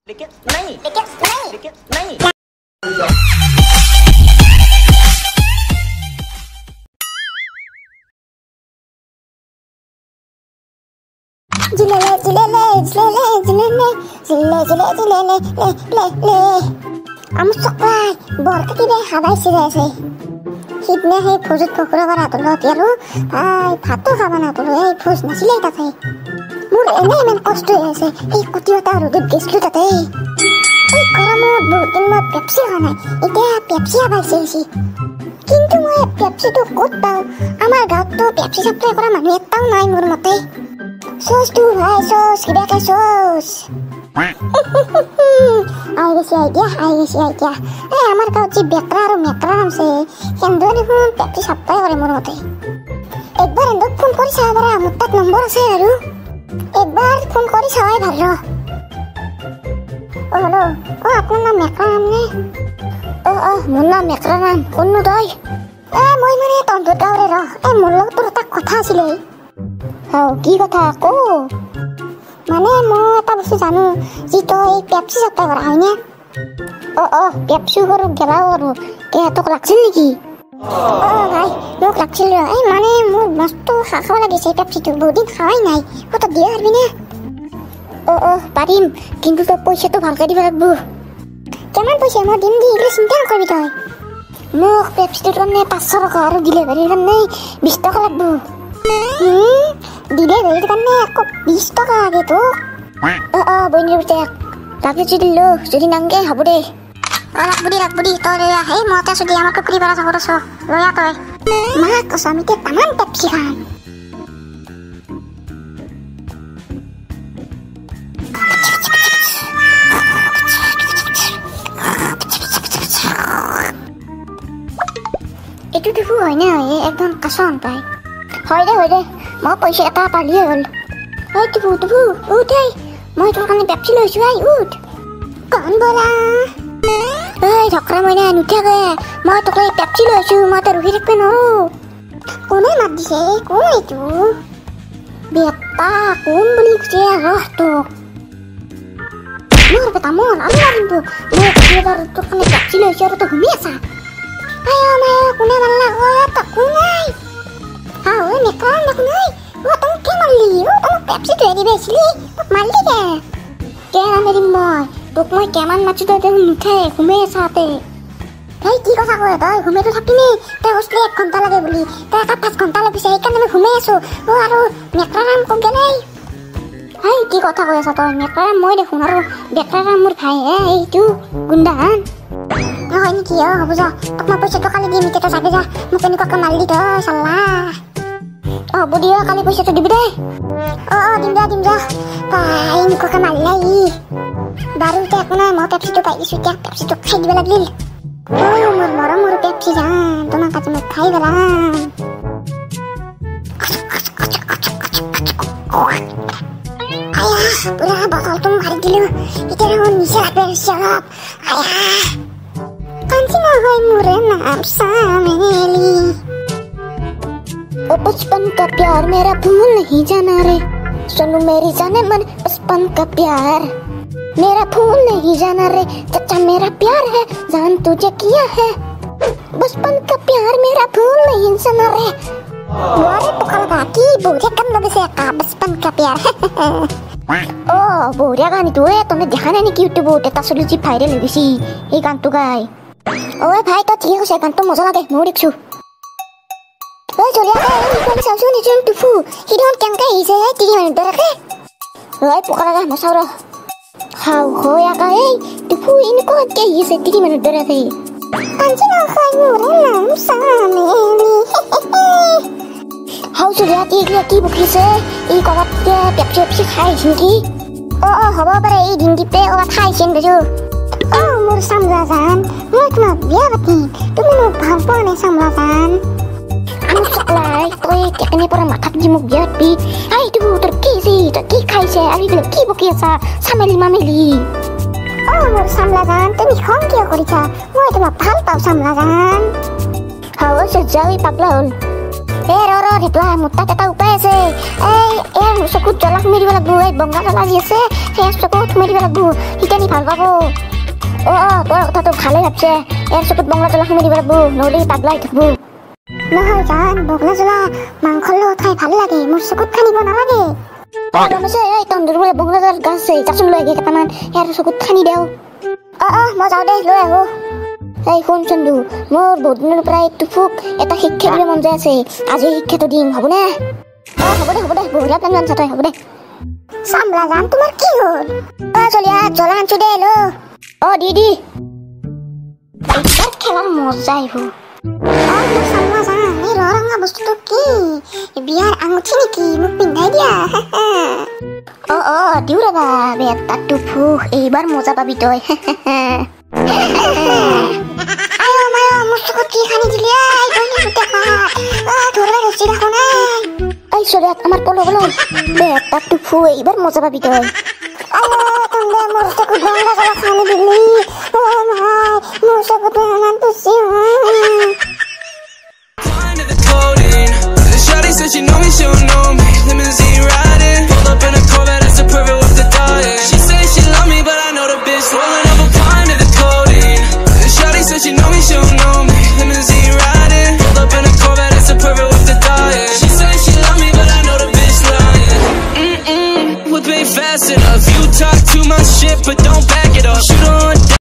लेकिन नहीं Kamu sok lah, bor kaki deh, habai sih deh sih. Hidnya hei fuzut kokro bara tuh lo tiaru, ay patu kawan tuh lo hei fuz nasi leh tate. Mur ini men kostu ya sih, hei kutiwa taru deh gislu tate. Hei karamu butin mau Pepsi kan? Ide Pepsi habai sih. Kintu mau Pepsi tuh kot tau, amar gaut tuh Pepsi supply kora manu tau naik mur mate. Sos tuh, hai sos, kita ke sos. Ayo sih aja. Amar kau ci bekram sih. Yang dua nih pun Pepsi supply kora mur mate. Ekbar endok phone kori sabara mutat nomor saya aru. Ekbar phone kori sawai bharro. Oh halo, oh apun nam Mekram nih. Oh mun nam Mekram, kunnu doi. Moi mane tontot gaure ro. Mullo tur tak kotha sile. Hau ki kotha ko? Mane mo eta bostu janu, ji toi Pepsi supply kora hoine. Oh Pepsi koru gela koru. Ke tok laksin niki? Bhai, মোক লাগছিল মানে মোৰ মস্ত খাব লাগিছে পেপচিটো বহুদিন খাওয়াই নাই কত দিয়া পাৰবি না পাৰিম কিন্তু তো পইচাটো ভালকে দিব লাগব কেমন পইচা মই দিম দি এগুলো চিন্তা নকৰিবি তই মোক পেপচিটোৰ কাৰণে 500 টকা আৰু ডেলিভাৰীৰ কাৰণে 20 টকা লাগব ডেলিভাৰীৰ কাৰণে আকৌ 20 টকা লাগে তো বইনিৰ বিটেক লাগে যদি নাংগে হ'ব দে Rakbudi tol ya. Hei mau tes dia sama kepri para saudara lo ya toy. Mak kesami teh taman Pepsi kan. Itu tuh hanya ya ekdom kasan tay. Hoy deh. Mau paisa eta pali hol. Hei tuh. Udah. Mau itu kan Pepsi lo jual ud. Kan bola. ঝকরা মইনা নুঠাকে মই তোক Pepsi লৈছো মই তো ৰখি থাকিব নোৱাৰো কোনে মাত দিছে কোন এইটো বেটা কোন বুলি কৈছে ৰহ তোক মোৰ বেটা মোৰ আমি মাৰিমতো মই এবাৰ তোৰ কাৰণে পেপচি লৈছো আৰু তই ঘুমি আছা কোনে মাৰলা তই কোনাই মেকান দেখোন তই কি মাৰলি তই পেপচিটো এৰি বেছিলি তোক মাৰলি কে মাৰিম মই তোক মই কেমান মাছো তই নুঠে ঘুমে চাতে এই কি কথা কয় তই ঘুমেটো থাকিনি তই কৈছিলি 1 ঘণ্টা লাগে বুলি তই 5 ঘণ্টা লাগিছে সেইকাৰণে মই ঘুমে আছো আৰু মেকৰাৰাম ক'ত গেলে এই কি কথা কৈ আছা তই মেকৰাৰাম মই দেখোন আৰু বেকৰাৰাম মোৰ ভাই এইটো গুণ্ডাহান হয় নেকি হ'ব যা তোক মই পইচাটো কালি দিম এতিয়া তই যাবি যা মোক এনেকুৱাকৈ মাৰিলি তই চাল্লা হ'ব দিয়া কালি পইচাটো দিবি দে দিম যা তাই এনেকুৱাকৈ মাৰিলা বাৰু এতিয়া একো নাই মই পেপচিটো পাই দিছোঁ এতিয়া পেপচিটো খাই দিব লাগিল মোৰ মৰমৰ পেপচি যান তোমাক আজি মই খাই পেলাম পুৰা বটলটো মাৰি দিলোঁ এতিয়া মোৰ নিচা লাগবে কাঞ্চি নহয় মোৰ নাম চামেলি बचपन का प्यार मेरा भूल नहीं जाना रे सुनो मेरी जाने मन बचपन का प्यार मेरा भूल नहीं जाना रे चचा मेरा प्यार है जान तुझे किया है बचपन का प्यार मेरा भूल नहीं जाना रे वारे पुकल बाकी बोरिया कम लगे से का बचपन का प्यार बोरिया गानी तो है तुमने देखा नहीं कि यूट्यूब पे तसलु जी वायरल होगी ये गान तो गाय ओए भाई तो ठीक है गान तो मजा लगे मोर देखछु চলিয়া নিকলি চাওছো নিজন টুফু হিডন কেনকে হিছে তিনি মিনিট ধরে পোকা লাগা মছাও ৰ হাও হয়া কা এই টুফু ইনকো কে হিছে তিনি মিনিট ধরে কাঞ্চি না খাই মোর নাম সামেলি হাও চলিয়া কি বকিছে এই কবাত পেপচি খাইছ নেকি হ'ব পাৰে এই দিনটিতে কবাত খাইছেন দেছো মোৰ সামলাজান মই তোমাক বিয়া পাতিম তুমি মোক ভাল পোৱা নে সামলাজান Anu sekolah, toy tekne para makat jimuk biati. Ai tu terkisi, terki kaise, ari gelo ki bokiasa, sameli mameli. Mor samlajan, temi khong kya koricha. Moi toma bhal pau samlajan. Hawa sejawi paglon. ৰ ঢেপলা মোৰ তাত এটা উপায় আছে এই চকুত জ্বলা সুমি দিব লাগিব এই বঙা জ্বলা যি আছে সেই চকুত সুমি দিব লাগিব সিটানি ভাল পাব তোৰ কথাটো ভালে ভাবছে ইয়াৰ চকুত বঙলা জ্বলা সুমি দিব লাগিব নহ'লে পাগলা হৈ থাকিব নহয় জান বঙলা জ্বলা মাংসৰ লগত খাই ভাল লাগে মোৰ চকুত খানিব নালাগে এই তন্দুৰ বোলে বঙলা জ্বলাৰ গাছ আছে যাচোন লৈ আহি কেইটামান ইয়াৰ চকুত খানি দেও মই যাওঁ দে লৈ আহো এই শুন চন্দু মোৰ বহুত দিনৰ পৰা তোক এটা শিক্ষা দিব মন যায় আছে আজি শিক্ষাটো দিম হ'বনে হ'ব দে বঢ়িয়া প্লেন জানছা তই হ'ব দে চামলা জান তোমাৰ কি হ'ল চলিয়া জ্বলা আনছো দে লো দি এইবাৰ খেলাৰ মজা আহিব চামলা জান এই ৰঙা বস্তুটো কি বিয়াৰ আঙুঠি নেকি মোক পিন্ধাই দিয়া দিও ৰবা বেটা টুফু এইবাৰ মজা পাবি তই মোৰ চকুত কি খানি দিলি আমাৰ পলো বলো বেটা টুফু এইবাৰ মজা পাবি তুই মোৰ চকুত বঙলা জ্বলা খানি দিলি মোৰ চকুত তুচি